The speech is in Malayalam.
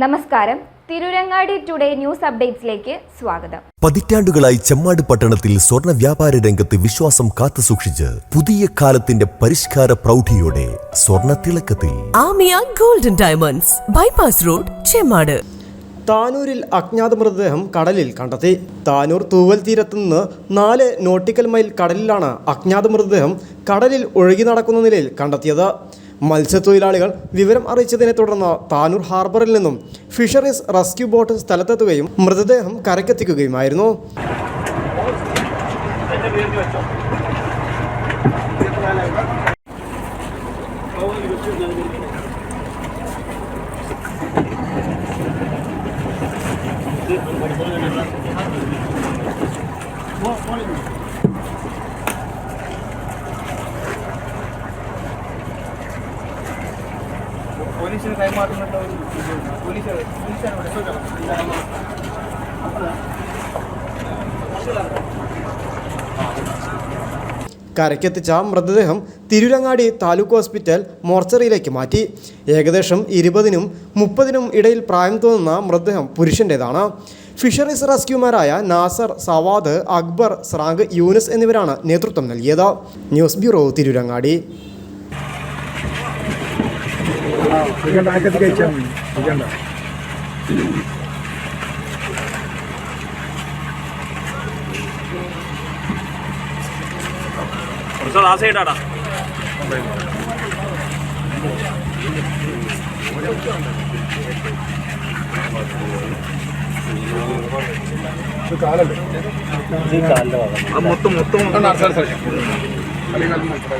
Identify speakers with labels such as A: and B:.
A: നമസ്കാരം. തിരുരങ്ങാടി ടുഡേ ന്യൂസ് അപ്ഡേറ്റ്സിലേക്ക് സ്വാഗതം.
B: പതിറ്റാണ്ടുകളായി ചെമ്മാട് പട്ടണത്തിൽ സ്വർണ്ണ വ്യാപാര രംഗത്ത് വിശ്വാസം കാത്തുസൂക്ഷിച്ച് പുതിയ കാലത്തിന്റെ പരിഷ്കാര പ്രൗഢിയോടെ സ്വർണ്ണ തിളക്കത്തിൽ
C: Amiya golden diamonds, bypass road, Chemmad.
D: താനൂരിൽ അജ്ഞാത മൃതദേഹം കടലിൽ കണ്ടെത്തി. താനൂർ തൂവൽ തീരത്തുനിന്ന് 4 നോട്ടിക്കൽ മൈൽ കടലിലാണ് അജ്ഞാത മൃതദേഹം കടലിൽ ഒഴുകി നടക്കുന്ന നിലയിൽ കണ്ടെത്തിയത്. മത്സ്യത്തൊഴിലാളികൾ വിവരം അറിയിച്ചതിനെ തുടർന്ന് താനൂർ ഹാർബറിൽ നിന്നും ഫിഷറീസ് റെസ്ക്യൂ ബോട്ട് സ്ഥലത്തെത്തുകയും മൃതദേഹം കരക്കെത്തിക്കുകയുമായിരുന്നു.
E: പോലീസിന് കൈമാറുന്നുണ്ട്.
D: കരക്കെത്തിച്ച മൃതദേഹം തിരുരങ്ങാടി താലൂക്ക് ഹോസ്പിറ്റൽ മോർച്ചറിയിലേക്ക് മാറ്റി. ഏകദേശം 20-നും 30-നും ഇടയിൽ പ്രായം തോന്നുന്ന മൃതദേഹം പുരുഷൻ്റേതാണ്. ഫിഷറീസ് റെസ്ക്യൂമാരായ നാസർ, സവാദ്, അക്ബർ, സ്രാങ്ക്, യൂനസ് എന്നിവരാണ് നേതൃത്വം നൽകിയത്. News bureau, Tirurangadi.
E: మొత్తం